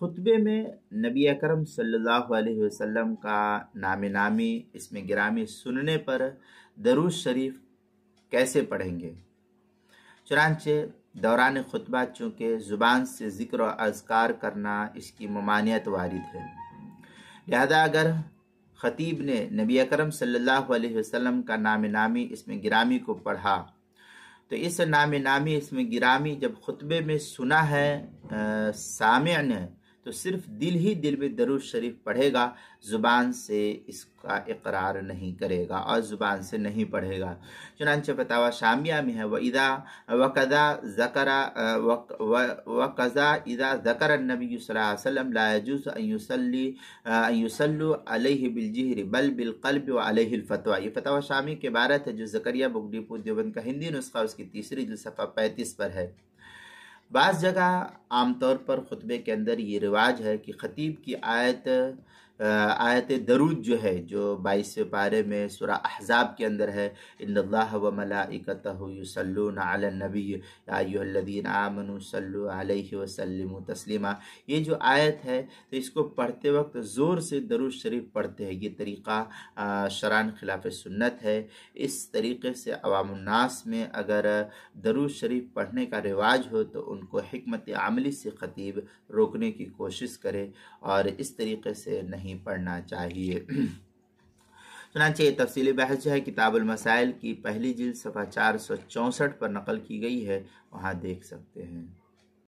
خطبے میں نبی اکرم صلی اللہ علیہ وسلم کا نام نامی اسم گرامی سننے پر درود شریف کیسے پڑھیں گے؟ چنانچہ دوران خطبہ چونکہ زبان سے ذکر و اذکار کرنا اس کی ممانعت وارد ہے، لہذا اگر خطیب نے نبی اکرم صلی اللہ علیہ وسلم کا نام نامی اسم گرامی کو پڑھا تو اس نام نامی اسم گرامی جب خطبے میں سنا ہے سامع نے تو صرف دل میں درود شریف پڑھے گا، زبان سے اس کا اقرار نہیں کرے گا اور زبان سے نہیں پڑھے گا۔ چنانچہ فتاوی شامیہ میں ہے وَقَذَا اِذَا ذَكَرَ النَّبِيُّ صلی اللہ علیہ وسلم لا يجوز ان يصلوا علیہ بالجہر بل بالقلب وعلیہ الفتویٰ۔ یہ فتاوی شامی کے عبارت ہے جو زکریا بگٹی پور دیوبند کا ہندی نسخہ اس کی تیسری جلد صفحہ 35 پر ہے۔ بعض جگہ عام طور پر خطبے کے اندر یہ رواج ہے کہ خطیب کی آیت درود جو ہے جو 22 پارے میں سورہ احزاب کے اندر ہے، ان اللہ و ملائکتہ یصلون علی النبی یا ایھا الذین آمنوا صلوا علیہ وسلموا تسلیما، یہ جو آیت ہے تو اس کو پڑھتے وقت زور سے درود شریف پڑھتے ہیں۔ یہ طریقہ شرعاً خلاف سنت ہے۔ اس طریقے سے عوام الناس میں اگر درود شریف پڑھنے کا رواج ہو تو ان کو حکمت عملی سے خطیب روکنے کی کوشش کرے اور اس طریقے سے نہیں پڑھنا چاہیے۔ چنانچہ یہ تفصیلی بحث جو ہے کتاب المسائل کی پہلی جلد صفحہ 464 پر نقل کی گئی ہے، وہاں دیکھ سکتے ہیں۔